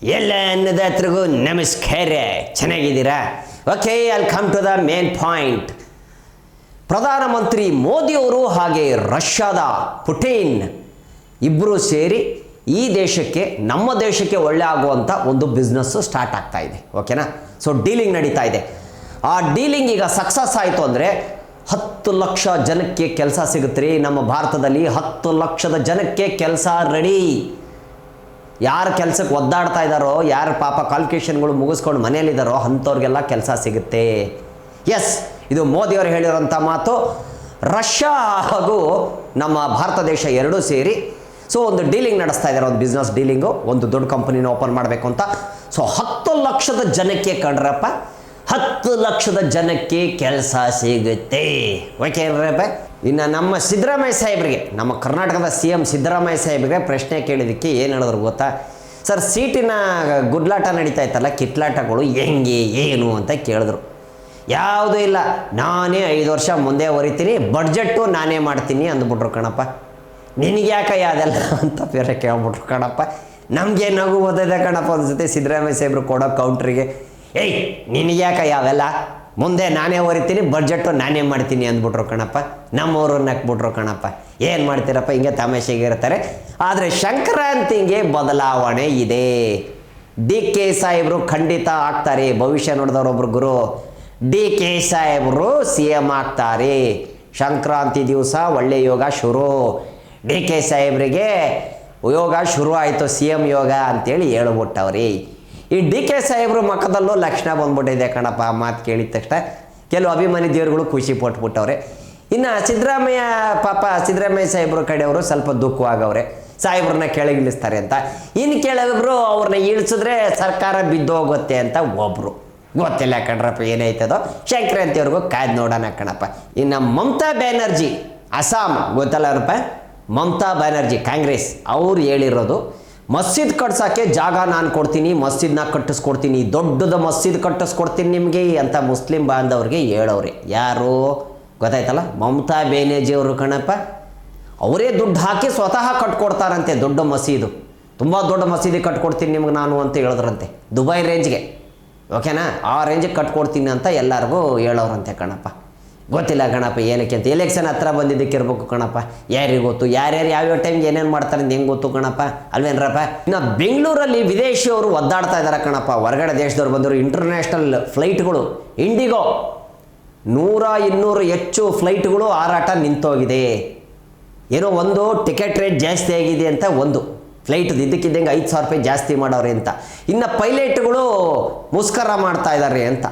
ಎಲ್ಲ ಅನ್ನದಾತರಿಗೂ ನಮಸ್ಕಾರ. ಚೆನ್ನಾಗಿದ್ದೀರಾ? Okay, I'll come to the main point. ಪ್ರಧಾನಮಂತ್ರಿ ಮೋದಿಯವರು ಹಾಗೆ ರಷ್ಯಾದ ಪುಟಿನ್ ಇಬ್ಬರು ಸೇರಿ ಈ ದೇಶಕ್ಕೆ, ನಮ್ಮ ದೇಶಕ್ಕೆ ಒಳ್ಳೆ ಆಗುವಂಥ ಒಂದು ಬಿಸ್ನೆಸ್ಸು ಸ್ಟಾರ್ಟ್ ಆಗ್ತಾ ಇದೆ. ಓಕೆನಾ? ಸೊ ಡೀಲಿಂಗ್ ನಡೀತಾ ಇದೆ. ಆ ಡೀಲಿಂಗ್ ಈಗ ಸಕ್ಸಸ್ ಆಯಿತು ಅಂದರೆ 10 ಲಕ್ಷ ಜನಕ್ಕೆ ಕೆಲಸ ಸಿಗುತ್ತೆ ರೀ. ನಮ್ಮ ಭಾರತದಲ್ಲಿ 10 ಲಕ್ಷದ ಜನಕ್ಕೆ ಕೆಲಸ ರೆಡಿ. ಯಾರು ಕೆಲಸಕ್ಕೆ ಒದ್ದಾಡ್ತಾ ಇದ್ದಾರೋ, ಯಾರು ಪಾಪ ಕ್ವಾಲಿಫಿಕೇಷನ್ಗಳು ಮುಗಿಸ್ಕೊಂಡು ಮನೆಯಲ್ಲಿದ್ದಾರೋ ಅಂಥವ್ರಿಗೆಲ್ಲ ಕೆಲಸ ಸಿಗುತ್ತೆ. ಎಸ್, ಇದು ಮೋದಿಯವರು ಹೇಳಿರೋಂಥ ಮಾತು. ರಷ್ಯಾ ಹಾಗೂ ನಮ್ಮ ಭಾರತ ದೇಶ ಎರಡೂ ಸೇರಿ ಒಂದು ಡೀಲಿಂಗ್ ನಡೆಸ್ತಾ ಇದ್ದಾರೆ, ಒಂದು ಬಿಸ್ನೆಸ್ ಡೀಲಿಂಗು, ಒಂದು ದೊಡ್ಡ ಕಂಪನಿನ ಓಪನ್ ಮಾಡಬೇಕು ಅಂತ. 10 ಲಕ್ಷದ ಜನಕ್ಕೆ ಕಣ್ರಪ್ಪ, 10 ಲಕ್ಷದ ಜನಕ್ಕೆ ಕೆಲಸ ಸಿಗುತ್ತೆ. ಓಕೆ ರಪ್ಪ. ಇನ್ನು ನಮ್ಮ ಸಿದ್ದರಾಮಯ್ಯ ಸಾಹೇಬ್ರಿಗೆ, ನಮ್ಮ ಕರ್ನಾಟಕದ CM ಸಿದ್ದರಾಮಯ್ಯ ಸಾಹೇಬ್ರಿಗೆ ಪ್ರಶ್ನೆ ಕೇಳಿದ್ದಕ್ಕೆ ಏನು ಹೇಳಿದ್ರು ಗೊತ್ತಾ? ಸರ್, ಸೀಟಿನ ಗುಡ್ಲಾಟ ನಡೀತಾ ಇತ್ತಲ್ಲ, ಕಿತ್ಲಾಟಗಳು ಹೆಂಗೆ ಏನು ಅಂತ ಕೇಳಿದ್ರು. ಯಾವುದೂ ಇಲ್ಲ, ನಾನೇ 5 ವರ್ಷ ಮುಂದೆ ಹೊರಿತೀನಿ, ಬಡ್ಜೆಟ್ಟು ನಾನೇ ಮಾಡ್ತೀನಿ ಅಂದ್ಬಿಟ್ರು ಕಣಪ್ಪ. ನಿನಗೆ ಯಾಕೆ ಅದೆಲ್ಲ ಅಂತ ಬೇರೆ ಕೇಳ್ಬಿಟ್ರು ಕಣಪ್ಪ. ನಮಗೆ ನಗು ಓದಿದೆ ಕಣಪ್ಪ ಅನ್ಸುತ್ತೆ ಸಿದ್ದರಾಮಯ್ಯ ಸಾಹೇಬ್ರು ಕೊಡೋ ಕೌಂಟ್ರಿಗೆ. ಏಯ್, ನಿನಗೆ ಯಾಕೆ ಯಾವೆಲ್ಲ, ಮುಂದೆ ನಾನೇ ಹೊರಿತೀನಿ, ಬಡ್ಜೆಟ್ಟು ನಾನೇ ಮಾಡ್ತೀನಿ ಅಂದ್ಬಿಟ್ರು ಕಣಪ್ಪ. ನಮ್ಮವ್ರನ್ನ ಹಾಕ್ಬಿಟ್ರು ಕಣಪ್ಪ. ಏನು ಮಾಡ್ತೀರಪ್ಪ, ಹಿಂಗೆ ತಮಾಷೆಗೆ ಇರ್ತಾರೆ. ಆದರೆ ಸಂಕ್ರಾಂತಿಗೆ ಬದಲಾವಣೆ ಇದೆ. DK ಸಾಹೇಬರು ಖಂಡಿತ ಆಗ್ತಾರೆ. ಭವಿಷ್ಯ ನೋಡಿದವರೊಬ್ರು ಗುರು DK ಸಾಹೇಬರು CM ಆಗ್ತಾರೆ. ಸಂಕ್ರಾಂತಿ ದಿವಸ ಒಳ್ಳೆ ಯೋಗ ಶುರು. DK ಸಾಹೇಬ್ರಿಗೆ ಯೋಗ ಶುರು ಆಯಿತು, CM ಯೋಗ ಅಂತೇಳಿ ಹೇಳ್ಬಿಟ್ಟವ್ರಿ. ಈ DK ಸಾಹೇಬ್ರು ಮುಖದಲ್ಲೂ ಲಕ್ಷಣ ಬಂದ್ಬಿಟ್ಟಿದೆ ಕಣಪ್ಪ. ಮಾತು ಕೇಳಿದ ತಕ್ಷಣ ಕೆಲವು ಅಭಿಮಾನಿ ದೇವರುಗಳು ಖುಷಿ ಪಟ್ಬಿಟ್ಟವ್ರೆ. ಇನ್ನು ಸಿದ್ದರಾಮಯ್ಯ, ಪಾಪ ಸಿದ್ದರಾಮಯ್ಯ ಸಾಹೇಬ್ರ ಕಡೆಯವರು ಸ್ವಲ್ಪ ದುಃಖವಾಗವ್ರೆ, ಸಾಹೇಬ್ರನ್ನ ಕೆಳಗಿಳಿಸ್ತಾರೆ ಅಂತ. ಇನ್ನು ಕೆಲವರು ಅವ್ರನ್ನ ಇಳಿಸಿದ್ರೆ ಸರ್ಕಾರ ಬಿದ್ದೋಗುತ್ತೆ ಅಂತ ಒಬ್ಬರು. ಗೊತ್ತಿಲ್ಲ ಕಣ್ರಪ್ಪ ಏನಾಯ್ತದೋ. ಸಂಕ್ರಾಂತಿಯವ್ರಿಗೂ ಕಾಯ್ದು ನೋಡೋಣ ಕಣಪ್ಪ. ಇನ್ನು ಮಮತಾ ಬ್ಯಾನರ್ಜಿ, ಅಸ್ಸಾಂ, ಗೊತ್ತಲ್ಲರಪ್ಪ, ಮಮತಾ ಬ್ಯಾನರ್ಜಿ ಕಾಂಗ್ರೆಸ್, ಅವ್ರು ಹೇಳಿರೋದು ಮಸ್ಜಿದ್ ಕಟ್ಸೋಕ್ಕೆ ಜಾಗ ನಾನು ಕೊಡ್ತೀನಿ, ಮಸ್ಜಿದ್ನ ಕಟ್ಟಿಸ್ಕೊಡ್ತೀನಿ, ದೊಡ್ಡದು ಮಸ್ಜಿದ್ ಕಟ್ಟಿಸ್ಕೊಡ್ತೀನಿ ನಿಮಗೆ ಅಂತ ಮುಸ್ಲಿಂ ಬಾಂಧವ್ರಿಗೆ ಹೇಳೋರೆ. ಯಾರು ಗೊತ್ತಾಯ್ತಲ್ಲ? ಮಮತಾ ಬ್ಯಾನರ್ಜಿ ಅವರು ಕಣಪ್ಪ. ಅವರೇ ದುಡ್ಡು ಹಾಕಿ ಸ್ವತಃ ಕಟ್ಕೊಡ್ತಾರಂತೆ ದೊಡ್ಡ ಮಸೀದು. ತುಂಬ ದೊಡ್ಡ ಮಸೀದಿ ಕಟ್ಕೊಡ್ತೀನಿ ನಿಮ್ಗೆ ನಾನು ಅಂತ ಹೇಳಿದ್ರಂತೆ, ದುಬೈ ರೇಂಜ್ಗೆ. ಓಕೆನಾ? ಆ ರೇಂಜಿಗೆ ಕಟ್ಕೊಡ್ತೀನಿ ಅಂತ ಎಲ್ಲರಿಗೂ ಹೇಳೋರಂತೆ ಕಣಪ್ಪ. ಗೊತ್ತಿಲ್ಲ ಕಣಪ್ಪ ಏನಕ್ಕೆ ಅಂತ. ಎಲೆಕ್ಷನ್ ಹತ್ರ ಬಂದಿದ್ದಕ್ಕೆ ಇರಬೇಕು ಕಣಪ್ಪ. ಯಾರಿಗೆ ಗೊತ್ತು, ಯಾರ್ಯಾರು ಯಾವ್ಯಾವ ಟೈಮ್ಗೆ ಏನೇನು ಮಾಡ್ತಾರೆ ಅಂತ ಹೆಂಗೆ ಗೊತ್ತು ಕಣಪ್ಪ, ಅಲ್ವೇನ್ರಪ್ಪ? ಇನ್ನು ಬೆಂಗಳೂರಲ್ಲಿ ವಿದೇಶಿಯವರು ಒದ್ದಾಡ್ತಾ ಇದ್ದಾರೆ ಕಣಪ್ಪ. ಹೊರಗಡೆ ದೇಶದವ್ರು ಬಂದರು. ಇಂಟರ್ನ್ಯಾಷನಲ್ ಫ್ಲೈಟ್ಗಳು, ಇಂಡಿಗೋ 100-200 ಹೆಚ್ಚು ಫ್ಲೈಟ್ಗಳು ಹಾರಾಟ ನಿಂತೋಗಿದೆ. ಏನೋ ಒಂದು ಟಿಕೆಟ್ ರೇಟ್ ಜಾಸ್ತಿ ಆಗಿದೆ ಅಂತ, ಒಂದು ಫ್ಲೈಟ್ ಇದ್ದಕ್ಕಿದ್ದಂಗೆ 5,000 ರೂಪಾಯಿ ಜಾಸ್ತಿ ಮಾಡೋರೆ ಅಂತ. ಇನ್ನು ಪೈಲಟ್ಗಳು ಮುಸ್ಕರ ಮಾಡ್ತಾ ಇದ್ದಾರೆ ಅಂತ,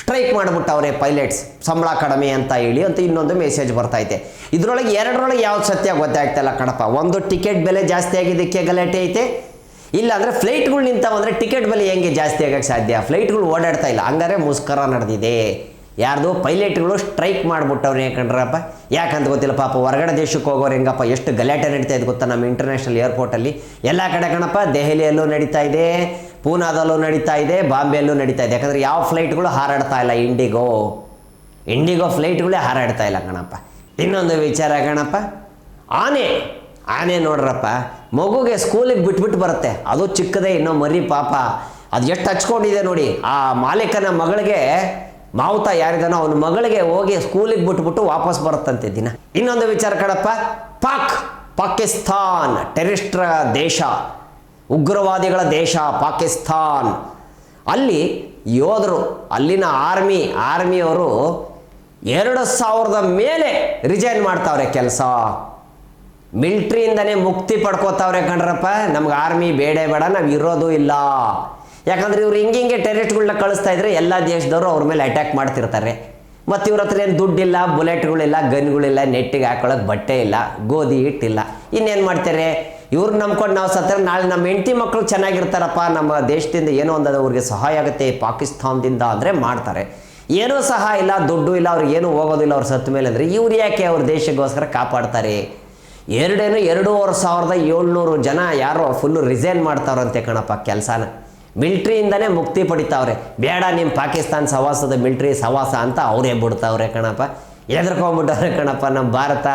ಸ್ಟ್ರೈಕ್ ಮಾಡಿಬಿಟ್ಟವ್ರೆ ಪೈಲಟ್ಸ್, ಸಂಬಳ ಕಡಿಮೆ ಅಂತ ಹೇಳಿ ಅಂತ ಇನ್ನೊಂದು ಮೆಸೇಜ್ ಬರ್ತೈತೆ. ಇದರೊಳಗೆ ಎರಡರೊಳಗೆ ಯಾವ್ದು ಸತ್ಯ ಗೊತ್ತಾಗ್ತಾಯಿಲ್ಲ ಕಣಪ್ಪ. ಒಂದು ಟಿಕೆಟ್ ಬೆಲೆ ಜಾಸ್ತಿ ಆಗಿದ್ದಕ್ಕೆ ಗಲಾಟೆ ಐತೆ, ಇಲ್ಲ ಅಂದರೆ ಫ್ಲೈಟ್ಗಳು ನಿಂತಾವಂದರೆ ಟಿಕೆಟ್ ಬೆಲೆ ಹೆಂಗೆ ಜಾಸ್ತಿ ಆಗೋಕ್ಕೆ ಸಾಧ್ಯ? ಫ್ಲೈಟ್ಗಳು ಓಡಾಡ್ತಾ ಇಲ್ಲ, ಹಂಗಾರೆ ಮುಸ್ಕರ ನಡೆದಿದೆ. ಯಾರ್ದು? ಪೈಲಟ್ಗಳು ಸ್ಟ್ರೈಕ್ ಮಾಡಿಬಿಟ್ಟವ್ರು. ಯಾಕಂಡ್ರಪ್ಪ, ಯಾಕಂತ ಗೊತ್ತಿಲ್ಲ ಪಾಪ. ಹೊರಗಡೆ ದೇಶಕ್ಕೆ ಹೋಗೋರು ಹೆಂಗಪ್ಪ, ಎಷ್ಟು ಗಲಾಟೆ ನಡೀತಾ ಇದೆ ಗೊತ್ತಾ ನಮ್ಮ ಇಂಟರ್ನ್ಯಾಷನಲ್ ಏರ್ಪೋರ್ಟಲ್ಲಿ. ಎಲ್ಲ ಕಡೆ ಕಣಪ್ಪ, ದೆಹಲಿಯಲ್ಲೂ ನಡೀತಾ ಇದೆ, ಪೂನಾದಲ್ಲೂ ನಡೀತಾ ಇದೆ, ಬಾಂಬೆಯಲ್ಲೂ ನಡೀತಾ ಇದೆ. ಯಾಕಂದರೆ ಯಾವ ಫ್ಲೈಟ್ಗಳು ಹಾರಾಡ್ತಾ ಇಲ್ಲ, ಇಂಡಿಗೋ ಫ್ಲೈಟ್ಗಳೇ ಹಾರಾಡ್ತಾ ಇಲ್ಲ ಕಣಪ್ಪ. ಇನ್ನೊಂದು ವಿಚಾರ ಕಣಪ್ಪ, ಆನೆ ನೋಡ್ರಪ್ಪ, ಮಗುಗೆ ಸ್ಕೂಲಿಗೆ ಬಿಟ್ಬಿಟ್ಟು ಬರುತ್ತೆ, ಅದು ಚಿಕ್ಕದೇ, ಇನ್ನೂ ಮರಿ ಪಾಪ, ಅದು ಎಷ್ಟು ಹಚ್ಕೊಂಡಿದೆ ನೋಡಿ. ಆ ಮಾಲೀಕನ ಮಗಳಿಗೆ, ಮಾವುತ ಯಾರಿದಾನೋ ಅವನ ಮಗಳಿಗೆ ಹೋಗಿ ಸ್ಕೂಲಿಗೆ ಬಿಟ್ಬಿಟ್ಟು ವಾಪಸ್ ಬರುತ್ತಂತೆ ದಿನ. ಇನ್ನೊಂದು ವಿಚಾರ ಕಣಪ್ಪ, ಪಾಕಿಸ್ತಾನ್ ಟೆರರಿಸ್ಟ್ರ ದೇಶ, ಉಗ್ರವಾದಿಗಳ ದೇಶ ಪಾಕಿಸ್ತಾನ್. ಅಲ್ಲಿ ಯೋಧರು, ಅಲ್ಲಿನ ಆರ್ಮಿಯವರು 2,000 ಮೇಲೆ ರಿಜೈನ್ ಮಾಡ್ತಾವ್ರೆ ಕೆಲಸ. ಮಿಲ್ಟ್ರಿಯಿಂದನೇ ಮುಕ್ತಿ ಪಡ್ಕೋತಾವ್ರೆ ಕಣ್ರಪ್ಪ. ನಮ್ಗೆ ಆರ್ಮಿ ಬೇಡ, ನಾವು ಇರೋದು ಇಲ್ಲ. ಯಾಕಂದರೆ ಇವ್ರು ಹಿಂಗೆ ಟೆರರಿಸ್ಟ್ಗಳನ್ನ ಕಳಿಸ್ತಾ ಇದ್ರೆ ಎಲ್ಲ ದೇಶದವರು ಅವ್ರ ಮೇಲೆ ಅಟ್ಯಾಕ್ ಮಾಡ್ತಿರ್ತಾರೆ. ಮತ್ತು ಇವ್ರ ಹತ್ರ ಏನು ದುಡ್ಡಿಲ್ಲ, ಬುಲೆಟ್ಗಳಿಲ್ಲ, ಗನ್ಗಳಿಲ್ಲ, ನೆಟ್ಟಿಗೆ ಹಾಕೊಳ್ಳೋಕೆ ಬಟ್ಟೆ ಇಲ್ಲ, ಗೋಧಿ ಹಿಟ್ಟಿಲ್ಲ, ಇನ್ನೇನು ಮಾಡ್ತಾರೆ? ಇವ್ರು ನಂಬ್ಕೊಂಡು ನಾವು ಸತ್ತರೆ ನಾಳೆ ನಮ್ಮ ಹೆಂಡತಿ ಮಕ್ಕಳು ಚೆನ್ನಾಗಿರ್ತಾರಪ್ಪ, ನಮ್ಮ ದೇಶದಿಂದ ಏನೋ ಒಂದು ಅವ್ರಿಗೆ ಸಹಾಯ ಆಗುತ್ತೆ ಪಾಕಿಸ್ತಾನದಿಂದ ಅಂದರೆ ಮಾಡ್ತಾರೆ. ಏನೂ ಸಹಾಯ ಇಲ್ಲ, ದುಡ್ಡು ಇಲ್ಲ, ಅವ್ರಿಗೆ ಏನೂ ಹೋಗೋದಿಲ್ಲ ಅವ್ರು ಸತ್ತ ಮೇಲೆ ಅಂದರೆ ಇವ್ರು ಯಾಕೆ ಅವ್ರ ದೇಶಕ್ಕೋಸ್ಕರ ಕಾಪಾಡ್ತಾರೆ? 2,700 ಜನ ಯಾರೋ ಫುಲ್ಲು ರಿಸೈನ್ ಮಾಡ್ತಾವ್ರಂತೆ ಕಣಪ್ಪ ಕೆಲಸನ. ಮಿಲ್ಟ್ರಿಯಿಂದನೇ ಮುಕ್ತಿ ಪಡಿತಾವ್ರೆ. ಬೇಡ ನಿಮ್ಮ ಪಾಕಿಸ್ತಾನ ಸವಾಸದ ಮಿಲ್ಟ್ರಿ ಸವಾಸ ಅಂತ ಅವರೇ ಬಿಡ್ತಾವ್ರೆ ಕಣಪ್ಪ. ಎದ್ರಕೊಂಡ್ಬಿಟ್ಟವ್ರೆ ಕಣಪ್ಪ. ನಮ್ಮ ಭಾರತ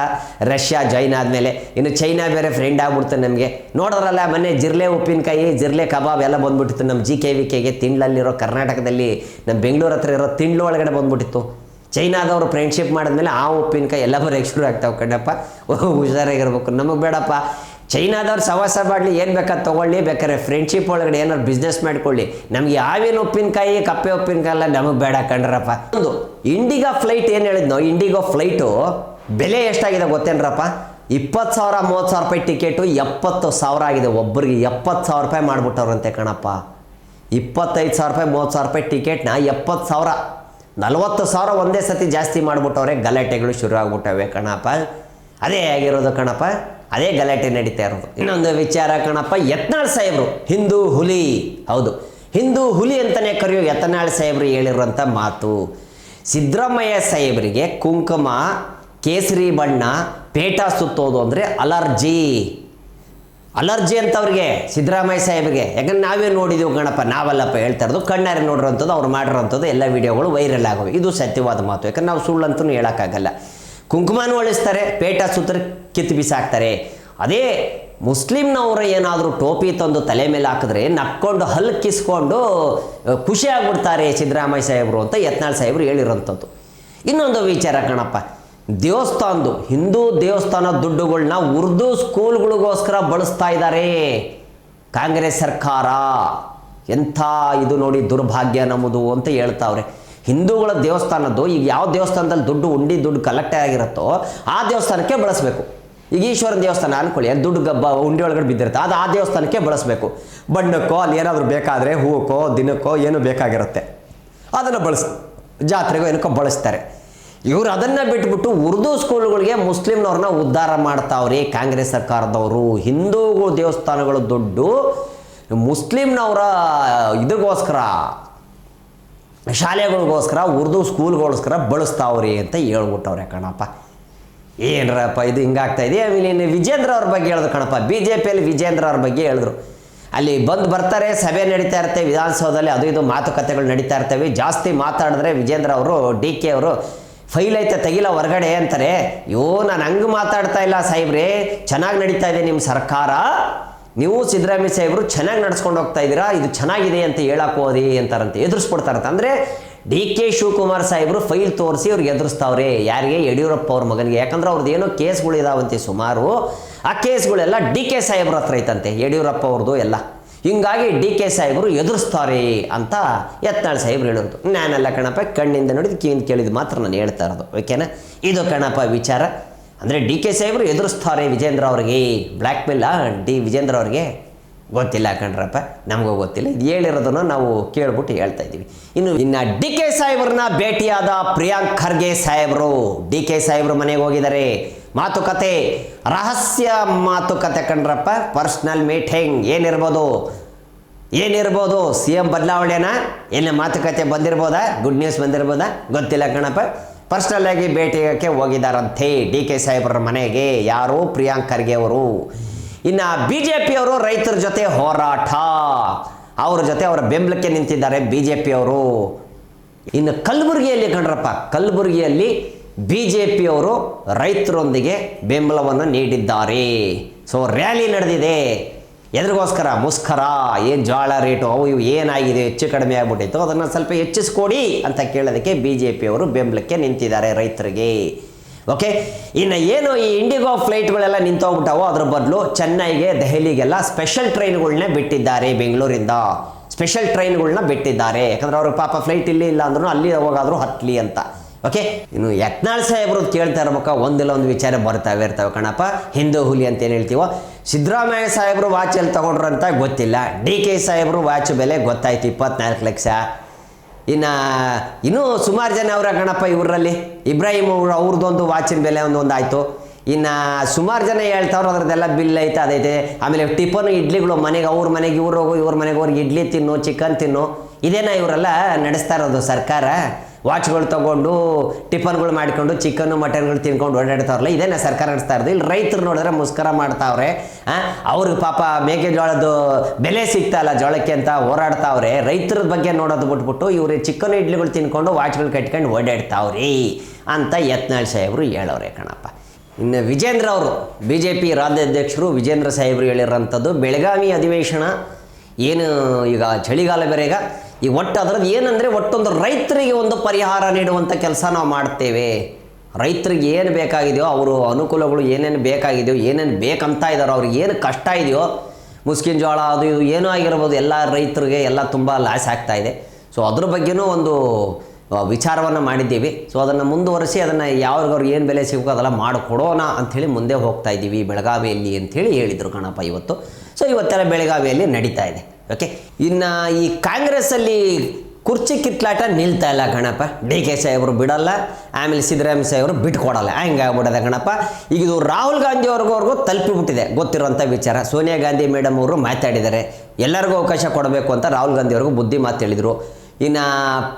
ರಷ್ಯಾ ಜಾಯ್ನ್ ಆದಮೇಲೆ ಇನ್ನು ಚೈನಾ ಬೇರೆ ಫ್ರೆಂಡ್ ಆಗ್ಬಿಡ್ತು ನಮಗೆ. ನೋಡೋರಲ್ಲ ಮೊನ್ನೆ ಜಿರ್ಲೆ ಉಪ್ಪಿನಕಾಯಿ, ಜಿರ್ಲೆ ಕಬಾಬ್ ಎಲ್ಲ ಬಂದ್ಬಿಟ್ಟಿತ್ತು ನಮ್ಮ JKVKಗೆ. ತಿಂಡ್ಲಲ್ಲಿರೋ ಕರ್ನಾಟಕದಲ್ಲಿ ನಮ್ಮ ಬೆಂಗಳೂರು ಹತ್ರ ಇರೋ ತಿಂಡ್ಲು ಒಳಗಡೆ ಬಂದ್ಬಿಟ್ಟಿತ್ತು. ಚೈನಾದವರು ಫ್ರೆಂಡ್ಶಿಪ್ ಮಾಡಿದ್ಮೇಲೆ ಆ ಉಪ್ಪಿನಕಾಯಿ ಎಲ್ಲ ಬರೋಕ್ಕೆ ಶುರು ಆಗ್ತಾವೆ ಕಣಪ್ಪ. ಹುಷಾರಾಗಿರ್ಬೇಕು. ನಮಗೆ ಬೇಡಪ್ಪ, ಚೈನಾದವ್ರು ಸವಾಸ ಮಾಡಲಿ, ಏನು ಬೇಕಾದ್ರೆ ತೊಗೊಳ್ಳಿ, ಬೇಕಾದ್ರೆ ಫ್ರೆಂಡ್ಶಿಪ್ ಒಳಗಡೆ ಏನಾದ್ರು ಬಿಸ್ನೆಸ್ ಮಾಡ್ಕೊಳ್ಳಿ. ನಮಗೆ ಯಾವೇನು ಉಪ್ಪಿನಕಾಯಿ, ಕಪ್ಪೆ ಉಪ್ಪಿನಕಾಯಿ ಎಲ್ಲ ನಮಗೆ ಬೇಡ ಕಂಡ್ರಪ್ಪ. ಒಂದು ಇಂಡಿಗಾ ಫ್ಲೈಟ್ ಏನು ಹೇಳಿದ್ನೋ, ಇಂಡಿಗೋ ಫ್ಲೈಟು ಬೆಲೆ ಎಷ್ಟಾಗಿದೆ ಗೊತ್ತೇನ್ರಪ್ಪ? 20,000 30,000 ರೂಪಾಯಿ ಟಿಕೆಟು 70,000 ಆಗಿದೆ ಒಬ್ಬರಿಗೆ. 70,000 ರೂಪಾಯಿ ಮಾಡಿಬಿಟ್ಟವ್ರಂತೆ ಕಣಪ್ಪ. 25,000 ರೂಪಾಯಿ 30,000 ರೂಪಾಯಿ ಟಿಕೆಟ್ನ 70,000, 40,000 ಒಂದೇ ಸತಿ ಜಾಸ್ತಿ ಮಾಡಿಬಿಟ್ಟವ್ರೆ. ಗಲಾಟೆಗಳು ಶುರು ಆಗ್ಬಿಟ್ಟವೆ ಕಣಪ್ಪ. ಅದೇ ಆಗಿರೋದು ಕಣಪ್ಪ, ಅದೇ ಗಲಾಟೆ ನಡೀತಾ ಇರೋದು. ಇನ್ನೊಂದು ವಿಚಾರ ಕಣಪ್ಪ, ಯತ್ನಾಳ್ ಸಾಹೇಬರು ಹಿಂದೂ ಹುಲಿ. ಹೌದು, ಹಿಂದೂ ಹುಲಿ ಅಂತಲೇ ಕರೆಯೋ ಯತ್ನಾಳ್ ಸಾಹೇಬರು ಹೇಳಿರುವಂಥ ಮಾತು. ಸಿದ್ದರಾಮಯ್ಯ ಸಾಹೇಬರಿಗೆ ಕುಂಕುಮ, ಕೇಸರಿ ಬಣ್ಣ, ಪೇಟ ಸುತ್ತೋದು ಅಂದರೆ ಅಲರ್ಜಿ ಅಂತವ್ರಿಗೆ, ಸಿದ್ದರಾಮಯ್ಯ ಸಾಹೇಬ್ರಿಗೆ. ಯಾಕಂದ್ರೆ ನಾವೇ ನೋಡಿದ್ದೀವಿ ಗಣಪ, ನಾವಲ್ಲಪ್ಪ ಹೇಳ್ತಾ ಇರೋದು, ಕಣ್ಣಾರೆ ನೋಡಿರೋಂಥದ್ದು, ಅವ್ರು ಮಾಡಿರೋಂಥದ್ದು ಎಲ್ಲ ವಿಡಿಯೋಗಳು ವೈರಲ್ ಆಗೋವೆ. ಇದು ಸತ್ಯವಾದ ಮಾತು. ಯಾಕಂದ್ರೆ ನಾವು ಸುಳ್ಳಂತೂ ಹೇಳೋಕ್ಕಾಗಲ್ಲ. ಕುಂಕುಮನೂ ಅಳಿಸ್ತಾರೆ, ಪೇಟ ಸುತ್ತರೆ ಕಿತ್ತು ಬಿಸಾಕ್ತಾರೆ. ಅದೇ ಮುಸ್ಲಿಮ್ನವರು ಏನಾದರೂ ಟೋಪಿ ತಂದು ತಲೆ ಮೇಲೆ ಹಾಕಿದ್ರೆ ನಕ್ಕೊಂಡು ಹಲ್ಲು ಕಿಸ್ಕೊಂಡು ಖುಷಿ ಆಗ್ಬಿಡ್ತಾರೆ ಸಿದ್ದರಾಮಯ್ಯ ಸಾಹೇಬರು ಅಂತ ಯತ್ನಾಳ್ ಸಾಹೇಬರು ಹೇಳಿರೋಂಥದ್ದು. ಇನ್ನೊಂದು ವಿಚಾರ ಕಣಪ್ಪ, ದೇವಸ್ಥಾನದ್ದು, ಹಿಂದೂ ದೇವಸ್ಥಾನ ದುಡ್ಡುಗಳನ್ನ ಉರ್ದು ಸ್ಕೂಲ್ಗಳಿಗೋಸ್ಕರ ಬಳಸ್ತಾ ಇದ್ದಾರೆ ಕಾಂಗ್ರೆಸ್ ಸರ್ಕಾರ. ಎಂಥ ಇದು ನೋಡಿ, ದುರ್ಭಾಗ್ಯ ನಮ್ಮದು ಅಂತ ಹೇಳ್ತಾವ್ರೆ. ಹಿಂದೂಗಳ ದೇವಸ್ಥಾನದ್ದು ಈಗ ಯಾವ ದೇವಸ್ಥಾನದಲ್ಲಿ ದುಡ್ಡು ಕಲೆಕ್ಟ್ ಆಗಿರುತ್ತೋ ಆ ದೇವಸ್ಥಾನಕ್ಕೆ ಬಳಸಬೇಕು. ಈಗ ಈಶ್ವರನ ದೇವಸ್ಥಾನ ಅನ್ಕೊಳ್ಳಿ, ಅಲ್ಲಿ ದುಡ್ಡು ಉಂಡಿ ಒಳಗಡೆ ಬಿದ್ದಿರುತ್ತೆ, ಅದು ಆ ದೇವಸ್ಥಾನಕ್ಕೆ ಬಳಸಬೇಕು. ಬಣ್ಣಕ್ಕೋ ಅಲ್ಲಿ ಏನಾದರೂ ಬೇಕಾದರೆ ಹೂವಕ್ಕೋ ದಿನಕ್ಕೋ ಏನೂ ಬೇಕಾಗಿರುತ್ತೆ, ಅದನ್ನು ಜಾತ್ರೆಗೋ ಏನಕ್ಕೋ ಬಳಸ್ತಾರೆ. ಇವರು ಅದನ್ನು ಬಿಟ್ಬಿಟ್ಟು ಉರ್ದು ಸ್ಕೂಲ್ಗಳಿಗೆ ಮುಸ್ಲಿಮ್ನವ್ರನ್ನ ಉದ್ಧಾರ ಮಾಡ್ತಾವ್ರಿ ಕಾಂಗ್ರೆಸ್ ಸರ್ಕಾರದವರು. ಹಿಂದೂಗಳು ದೇವಸ್ಥಾನಗಳ ದುಡ್ಡು ಮುಸ್ಲಿಮ್ನವರ ಇದಕ್ಕೋಸ್ಕರ, ಶಾಲೆಗಳಿಗೋಸ್ಕರ, ಉರ್ದು ಸ್ಕೂಲ್ಗೋಸ್ಕರ ಬಳಸ್ತಾವ್ರಿ ಅಂತ ಹೇಳ್ಬಿಟ್ಟವ್ರೆ ಕಣಪ್ಪ. ಏನರಪ್ಪ ಇದು ಹಿಂಗಾಗ್ತಾ ಇದೆ. ಆಮೇಲೆ ಇನ್ನು ವಿಜೇಂದ್ರ ಅವ್ರ ಬಗ್ಗೆ ಹೇಳಿದ್ರು ಕಣಪ್ಪ. BJPಯಲ್ಲಿ ವಿಜೇಂದ್ರ ಅವ್ರ ಬಗ್ಗೆ ಹೇಳಿದ್ರು. ಅಲ್ಲಿ ಬರ್ತಾರೆ, ಸಭೆ ನಡೀತಾ ಇರುತ್ತೆ ವಿಧಾನಸೌಧದಲ್ಲಿ, ಅದು ಇದು ಮಾತುಕತೆಗಳು ನಡೀತಾ ಇರ್ತವೆ. ಜಾಸ್ತಿ ಮಾತಾಡಿದ್ರೆ ವಿಜೇಂದ್ರ ಅವರು, DK ಅವರು ಫೈಲ್ ಐತೆ ತೆಗಿಲ್ಲ ಹೊರಗಡೆ ಅಂತಾರೆ. ನಾನು ಹಂಗೆ ಮಾತಾಡ್ತಾ ಇಲ್ಲ ಸಾಹೇಬ್ರೆ, ಚೆನ್ನಾಗಿ ನಡೀತಾ ಇದೆ ನಿಮ್ಮ ಸರ್ಕಾರ, ನೀವು ಸಿದ್ದರಾಮಯ್ಯ ಸಾಹೇಬರು ಚೆನ್ನಾಗಿ ನಡ್ಸ್ಕೊಂಡು ಹೋಗ್ತಾ ಇದ್ದೀರಾ, ಇದು ಚೆನ್ನಾಗಿದೆ ಅಂತ ಹೇಳಕ್ಕೆ ಹೋದಿ ಅಂತಾರಂತೆ, ಎದುರಿಸ್ಬಿಡ್ತಾರಂತೆ. ಅಂದರೆ DK ಶಿವಕುಮಾರ್ ಸಾಹೇಬರು ಫೈಲ್ ತೋರಿಸಿ ಅವ್ರಿಗೆ ಎದುರಿಸ್ತಾವ್ರೆ. ಯಾರಿಗೆ? ಯಡಿಯೂರಪ್ಪ ಅವ್ರ ಮಗನಿಗೆ. ಯಾಕಂದ್ರೆ ಅವ್ರದ್ದು ಏನೋ ಕೇಸ್ಗಳು ಇದಾವಂತೆ ಸುಮಾರು. ಆ ಕೇಸ್ಗಳೆಲ್ಲ DK ಸಾಹೇಬ್ರ ಹತ್ರ ಐತಂತೆ, ಯಡಿಯೂರಪ್ಪ ಅವ್ರದ್ದು ಎಲ್ಲ. ಹಿಂಗಾಗಿ DK ಸಾಹೇಬರು ಎದುರಿಸ್ತಾರೆ ಅಂತ ಯತ್ನಾಳ್ ಸಾಹೇಬ್ರು ಹೇಳಿರೋದು. ನಾನೆಲ್ಲ ಕಣಪ್ಪ, ಕಣ್ಣಿಂದ ನೋಡಿದ್ದು ಕಿವಿಯಿಂದ ಕೇಳಿದ್ದು ಮಾತ್ರ ನಾನು ಹೇಳ್ತಾ ಇರೋದು. ಓಕೆನಾ? ಇದು ಕಣಪ್ಪ ವಿಚಾರ. ಅಂದರೆ DK ಸಾಹೇಬರು ಎದುರಿಸ್ತಾರೆ ವಿಜೇಂದ್ರ ಅವ್ರಿಗೆ. ಬ್ಲ್ಯಾಕ್ ಮೇಲ್ ವಿಜೇಂದ್ರ ಅವ್ರಿಗೆ ಗೊತ್ತಿಲ್ಲ ಕಣ್ರಪ್ಪ, ನಮಗೂ ಗೊತ್ತಿಲ್ಲ. ಇದು ಹೇಳಿರೋದನ್ನು ನಾವು ಕೇಳ್ಬಿಟ್ಟು ಹೇಳ್ತಾ ಇದ್ದೀವಿ. ಇನ್ನು DK ಸಾಹೇಬ್ರನ್ನ ಭೇಟಿಯಾದ ಪ್ರಿಯಾಂಕ್ ಖರ್ಗೆ ಸಾಹೇಬರು DK ಸಾಹೇಬ್ರು ಮನೆಗೆ ಹೋಗಿದ್ದಾರೆ. ಮಾತುಕತೆ, ರಹಸ್ಯ ಮಾತುಕತೆ ಕಣ್ರಪ್ಪ. ಪರ್ಸ್ನಲ್ ಮೀಟಿಂಗ್ ಏನಿರ್ಬೋದು? CM ಬದಲಾವಣೆನಾ? ಏನು ಮಾತುಕತೆ ಬಂದಿರ್ಬೋದಾ? Good news ಬಂದಿರ್ಬೋದಾ? ಗೊತ್ತಿಲ್ಲ ಕಣಪ್ಪ. ಪರ್ಸ್ನಲ್ ಆಗಿ ಭೇಟಿಗೆ ಹೋಗಿದ್ದಾರಂತೆ DK ಸಾಹೇಬ್ರ ಮನೆಗೆ. ಯಾರು? ಪ್ರಿಯಾಂಕ್ ಖರ್ಗೆ ಅವರು. ಇನ್ನು BJPಯವರು ರೈತರ ಜೊತೆ ಹೋರಾಟ, ಅವ್ರ ಜೊತೆ ಅವರ ಬೆಂಬಲಕ್ಕೆ ನಿಂತಿದ್ದಾರೆ BJPಯವರು. ಇನ್ನು ಕಲಬುರಗಿಯಲ್ಲಿ ಕಣ್ರಪ್ಪ, ಕಲಬುರಗಿಯಲ್ಲಿ BJPಯವರು ರೈತರೊಂದಿಗೆ ಬೆಂಬಲವನ್ನು ನೀಡಿದ್ದಾರೆ. ಸೊ ರ್ಯಾಲಿ ನಡೆದಿದೆ. ಎದ್ರಿಗೋಸ್ಕರ? ಮುಸ್ಕರ. ಏನು ಜೋಳ ರೇಟು ಅವು ಇವು ಏನಾಗಿದೆ, ಹೆಚ್ಚು ಕಡಿಮೆ ಆಗ್ಬಿಟ್ಟಿತ್ತು, ಅದನ್ನು ಸ್ವಲ್ಪ ಹೆಚ್ಚಿಸ್ಕೊಡಿ ಅಂತ ಕೇಳೋದಕ್ಕೆ BJPಯವರು ಬೆಂಬಲಕ್ಕೆ ನಿಂತಿದ್ದಾರೆ ರೈತರಿಗೆ. ಓಕೆ. ಇನ್ನು ಏನು ಈ ಇಂಡಿಗೋ ಫ್ಲೈಟ್ಗಳೆಲ್ಲ ನಿಂತೋಗ್ಬಿಟ್ಟವೋ ಅದ್ರ ಬದಲು ಚೆನ್ನೈಗೆ, ದೆಹಲಿಗೆಲ್ಲ ಸ್ಪೆಷಲ್ ಟ್ರೈನ್ಗಳನ್ನೇ ಬಿಟ್ಟಿದ್ದಾರೆ. ಬೆಂಗಳೂರಿಂದ ಸ್ಪೆಷಲ್ ಟ್ರೈನ್ಗಳನ್ನ ಬಿಟ್ಟಿದ್ದಾರೆ. ಯಾಕಂದ್ರೆ ಅವರು ಪಾಪ ಫ್ಲೈಟ್ ಇಲ್ಲಿ ಇಲ್ಲ ಅಂದ್ರೂ ಅಲ್ಲಿ ಹೋಗಾದರೂ ಹತ್ಲಿ ಅಂತ. ಓಕೆ. ಇನ್ನು ಯತ್ನಾಳ್ ಸಾಹೇಬ್ರದ್ದು ಕೇಳ್ತಾ ಇರ್ಬೇಕಾ, ಒಂದಿಲ್ಲ ಒಂದು ವಿಚಾರ ಬರ್ತಾವೆ ಇರ್ತವೆ ಕಣಪ್ಪ. ಹಿಂದೂ ಹುಲಿ ಅಂತ ಏನು ಹೇಳ್ತೀವೋ, ಸಿದ್ದರಾಮಯ್ಯ ಸಾಹೇಬರು ವಾಚ್ ಎಲ್ಲಿ ತೊಗೊಂಡ್ರು ಅಂತ ಗೊತ್ತಿಲ್ಲ. DK ಸಾಹೇಬರು ವಾಚ್ ಬೆಲೆ ಗೊತ್ತಾಯ್ತು, 24 ಲಕ್ಷ. ಇನ್ನೂ ಸುಮಾರು ಜನ ಅವರ ಗಣಪ ಇವರಲ್ಲಿ. ಇಬ್ರಾಹಿಂ ಅವ್ರದ್ದೊಂದು ವಾಚಿನ ಬೆಲೆ ಒಂದೊಂದು ಆಯಿತು. ಇನ್ನು ಸುಮಾರು ಜನ ಹೇಳ್ತಾವ್ರು ಅದ್ರದ್ದೆಲ್ಲ ಬಿಲ್ ಐತೆ, ಅದೈತೆ. ಆಮೇಲೆ ಟಿಫನ್ ಇಡ್ಲಿಗಳು ಮನೆಗೆ, ಅವ್ರ ಮನೆಗೆ ಇವ್ರು ಹೋಗು, ಇವ್ರ ಮನೆಗೆ ಅವ್ರಿಗೆ ಇಡ್ಲಿ ತಿನ್ನು, ಚಿಕನ್ ತಿನ್ನು, ಇದೇನ ಇವರೆಲ್ಲ ನಡೆಸ್ತಾ ಇರೋದು ಸರ್ಕಾರ. ವಾಚ್ಗಳು ತೊಗೊಂಡು ಟಿಫನ್ಗಳು ಮಾಡಿಕೊಂಡು ಚಿಕನ್ನು ಮಟನ್ಗಳು ತಿನ್ಕೊಂಡು ಓಡಾಡ್ತಾವ್ರಲ್ಲ, ಇದೇನ ಸರ್ಕಾರ ನಡೆಸ್ತಾ ಇರೋದು? ಇಲ್ಲಿ ರೈತರು ನೋಡಿದ್ರೆ ಮುಸ್ಕರ ಮಾಡ್ತಾವ್ರೆ. ಅವ್ರಿಗೆ ಪಾಪ ಮೇಕೆಜೋಳದ ಬೆಲೆ ಸಿಗ್ತಾ ಇಲ್ಲ ಜೋಳಕ್ಕೆ ಅಂತ ಹೋರಾಡ್ತಾವ್ರೆ. ರೈತರ ಬಗ್ಗೆ ನೋಡೋದು ಬಿಟ್ಬಿಟ್ಟು ಇವ್ರು ಚಿಕನ್ ಇಡ್ಲಿಗಳು ತಿನ್ಕೊಂಡು ವಾಚ್ಗಳು ಕಟ್ಕೊಂಡು ಓಡಾಡ್ತಾವ್ರಿ ಅಂತ ಯತ್ನಾಳ್ ಸಾಹೇಬರು ಹೇಳೋರೆ ಕಣಪ್ಪ. ಇನ್ನು ವಿಜೇಂದ್ರ ಅವರು, ಬಿ ಜೆ ಪಿ ರಾಜ್ಯಾಧ್ಯಕ್ಷರು ವಿಜೇಂದ್ರ ಸಾಹೇಬರು ಹೇಳಿರೋಂಥದ್ದು, ಬೆಳಗಾವಿ ಅಧಿವೇಶನ ಏನು ಈಗ ಚಳಿಗಾಲ ಬೇರೆಗ, ಈ ಒಟ್ಟು ಅದರದ್ದು ಏನಂದರೆ ಒಟ್ಟೊಂದು ರೈತರಿಗೆ ಒಂದು ಪರಿಹಾರ ನೀಡುವಂಥ ಕೆಲಸ ನಾವು ಮಾಡ್ತೇವೆ. ರೈತರಿಗೆ ಏನು ಬೇಕಾಗಿದೆಯೋ, ಅವರು ಅನುಕೂಲಗಳು ಏನೇನು ಬೇಕಾಗಿದೆಯೋ, ಏನೇನು ಬೇಕಂತ ಇದ್ದಾರೋ, ಅವ್ರಿಗೆ ಏನು ಕಷ್ಟ ಇದೆಯೋ, ಮುಸ್ಕಿನ ಜೋಳ ಅದು ಇದು ಏನೂ ಆಗಿರ್ಬೋದು, ಎಲ್ಲ ರೈತರಿಗೆ ಎಲ್ಲ ತುಂಬ ಲಾಸ್ ಆಗ್ತಾಯಿದೆ. ಸೊ ಅದ್ರ ಬಗ್ಗೆನೂ ಒಂದು ವಿಚಾರವನ್ನು ಮಾಡಿದ್ದೀವಿ. ಸೊ ಅದನ್ನು ಮುಂದುವರಿಸಿ ಅದನ್ನು ಯಾವ್ರಿಗವ್ರು ಏನು ಬೆಲೆ ಸಿಗಬೇಕು ಅದೆಲ್ಲ ಮಾಡಿಕೊಡೋಣ ಅಂಥೇಳಿ ಮುಂದೆ ಹೋಗ್ತಾ ಇದ್ದೀವಿ ಬೆಳಗಾವಿಯಲ್ಲಿ ಅಂಥೇಳಿ ಹೇಳಿದರು ಕಣಪ್ಪ ಇವತ್ತು. ಸೊ ಇವತ್ತೆಲ್ಲ ಬೆಳಗಾವಿಯಲ್ಲಿ ನಡೀತಾ ಇದೆ. ಓಕೆ, ಇನ್ನು ಈ ಕಾಂಗ್ರೆಸ್ಸಲ್ಲಿ ಕುರ್ಚಿ ಕಿತ್ಲಾಟ ನಿಲ್ತಾ ಇಲ್ಲ ಕಣಪ್ಪ. ಡಿ ಕೆ ಸಾಹೇಬರು ಬಿಡಲ್ಲ, ಆಮೇಲೆ ಸಿದ್ದರಾಮಯ್ಯ ಸಾಹೇಬರು ಬಿಟ್ಕೊಡಲ್ಲ, ಹಂಗಾಗ್ಬಿಡೋದೆ ಕಣಪ್ಪ. ಈಗ ಇದು ರಾಹುಲ್ ಗಾಂಧಿ ಅವ್ರಿಗೂ ತಲುಪಿಬಿಟ್ಟಿದೆ ಗೊತ್ತಿರೋಂಥ ವಿಚಾರ. ಸೋನಿಯಾ ಗಾಂಧಿ ಮೇಡಮ್ ಅವರು ಮಾತಾಡಿದ್ದಾರೆ, ಎಲ್ಲರಿಗೂ ಅವಕಾಶ ಕೊಡಬೇಕು ಅಂತ ರಾಹುಲ್ ಗಾಂಧಿ ಅವ್ರಿಗೂ ಬುದ್ಧಿ ಮಾತು ಹೇಳಿದರು. ಇನ್ನು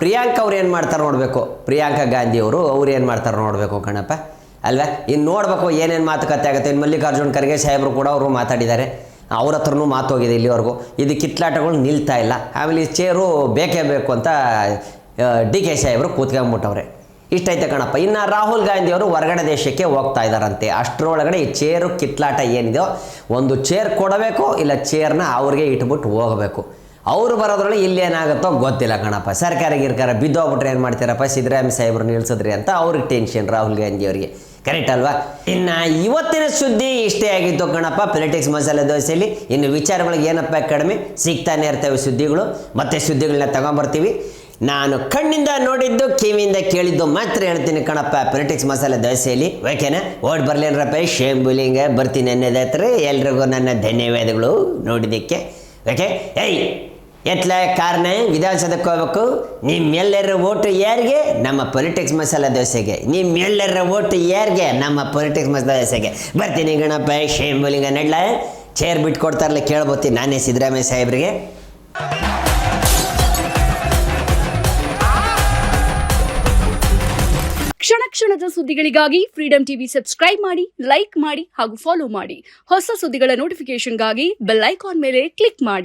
ಪ್ರಿಯಾಂಕಾ ಅವ್ರು ಏನು ಮಾಡ್ತಾರೆ ನೋಡಬೇಕು, ಪ್ರಿಯಾಂಕಾ ಗಾಂಧಿ ಅವ್ರು ಏನು ಮಾಡ್ತಾರೆ ನೋಡಬೇಕು ಕಣಪ್ಪ ಅಲ್ವಾ. ಇನ್ನು ನೋಡಬೇಕು ಏನೇನು ಮಾತುಕತೆ ಆಗುತ್ತೆ. ಇನ್ನು ಮಲ್ಲಿಕಾರ್ಜುನ್ ಖರ್ಗೆ ಸಾಹೇಬರು ಕೂಡ ಅವರು ಮಾತಾಡಿದ್ದಾರೆ, ಅವ್ರ ಹತ್ರನೂ ಮಾತು ಹೋಗಿದೆ ಇಲ್ಲಿವರೆಗೂ. ಇದು ಕಿತ್ಲಾಟಗಳು ನಿಲ್ತಾ ಇಲ್ಲ. ಆಮೇಲೆ ಈ ಚೇರು ಬೇಕೇ ಬೇಕು ಅಂತ ಡಿ ಕೆ ಸಾಹೇಬರು ಕೂತ್ಕೊಂಡ್ಬಿಟ್ಟವ್ರೆ. ಇಷ್ಟೈತೆ ಕಣಪ್ಪ. ಇನ್ನು ರಾಹುಲ್ ಗಾಂಧಿ ಅವರು ಹೊರಗಡೆ ದೇಶಕ್ಕೆ ಹೋಗ್ತಾ ಇದ್ದಾರಂತೆ. ಅಷ್ಟರೊಳಗಡೆ ಈ ಚೇರು ಕಿತ್ಲಾಟ ಏನಿದೆಯೋ, ಒಂದು ಚೇರ್ ಕೊಡಬೇಕು, ಇಲ್ಲ ಚೇರ್ನ ಅವ್ರಿಗೆ ಇಟ್ಬಿಟ್ಟು ಹೋಗಬೇಕು. ಅವರು ಬರೋದ್ರಲ್ಲಿ ಇಲ್ಲೇನಾಗುತ್ತೋ ಗೊತ್ತಿಲ್ಲ ಕಣಪ್ಪ. ಸರ್ಕಾರ ಗಿರ್ಕಾರ ಬಿದ್ದೋಗ್ಬಿಟ್ರೆ ಏನು ಮಾಡ್ತೀರಪ್ಪ, ಸಿದ್ದರಾಮಯ್ಯ ಸಾಹೇಬ್ರು ನಿಲ್ಸಿದ್ರಿ ಅಂತ ಅವ್ರಿಗೆ ಟೆನ್ಷನ್ ರಾಹುಲ್ ಗಾಂಧಿ ಅವರಿಗೆ. ಕರೆಕ್ಟ್ ಅಲ್ವಾ? ಇನ್ನು ಇವತ್ತಿನ ಸುದ್ದಿ ಇಷ್ಟೇ ಆಗಿತ್ತು ಕಣಪ್ಪ ಪೊಲಿಟಿಕ್ಸ್ ಮಸಾಲೆ ದೋಸೆಯಲ್ಲಿ. ಇನ್ನು ವಿಚಾರಗಳಿಗೆ ಏನಪ್ಪ ಕಡಿಮೆ ಸಿಗ್ತಾನೆ ಇರ್ತವೆ ಸುದ್ದಿಗಳು, ಮತ್ತೆ ಸುದ್ದಿಗಳನ್ನ ತಗೊಂಬರ್ತೀವಿ. ನಾನು ಕಣ್ಣಿಂದ ನೋಡಿದ್ದು ಕಿವಿಯಿಂದ ಕೇಳಿದ್ದು ಮಾತ್ರ ಹೇಳ್ತೀನಿ ಕಣಪ್ಪ ಪೊಲಿಟಿಕ್ಸ್ ಮಸಾಲೆ ದೋಸೆಯಲ್ಲಿ. ಓಕೆನಾ? ಓಡ್ ಬರ್ಲೇನ್ರಪ್ಪ, ಶೇಮ್ ಬುಲಿಂಗ್ ಬರ್ತೀನಿ ಅನ್ನೋದಾದ್ರೆ ಎಲ್ರಿಗೂ ನನ್ನ ಧನ್ಯವಾದಗಳು ನೋಡಿದ್ದಕ್ಕೆ. ಓಕೆ, ಏಯ್ ಎತ್ಲ ಕಾರಣ ವಿಧಾನಸೌಧಕ್ಕೆ ಹೋಗ್ಬೇಕು. ನಿಮ್ಮೆಲ್ಲರ ಓಟು ಯಾರಿಗೆ? ನಮ್ಮ ಪೊಲಿಟಿಕ್ಸ್ ಮಸಾಲೆ ದೋಸೆಗೆ. ನಿಮ್ಮೆಲ್ಲರ ಓಟು ಯಾರಿಗೆ? ನಮ್ಮ ಪೊಲಿಟಿಕ್ಸ್ ಮಸಾಲೆ ದೋಸೆಗೆ. ಬರ್ತೀನಿ ಗಣಪ, ಶೇಮ್ ಬೌಲಿಂಗ ನಡ್ಲ ಚೇರ್ ಬಿಟ್ಕೊಡ್ತಾರಲ್ಲ ಕೇಳ್ಬೋತೀನಿ ನಾನೇ ಸಿದ್ದರಾಮಯ್ಯ ಸಾಹೇಬ್ರಿಗೆ. ಕ್ಷಣ ಕ್ಷಣದ ಸುದ್ದಿಗಳಿಗಾಗಿ ಫ್ರೀಡಂ ಟಿವಿ ಸಬ್ಸ್ಕ್ರೈಬ್ ಮಾಡಿ, ಲೈಕ್ ಮಾಡಿ ಹಾಗೂ ಫಾಲೋ ಮಾಡಿ. ಹೊಸ ಸುದ್ದಿಗಳ ನೋಟಿಫಿಕೇಶನ್ಗಾಗಿ ಬೆಲ್ ಐಕಾನ್ ಮೇಲೆ ಕ್ಲಿಕ್ ಮಾಡಿ.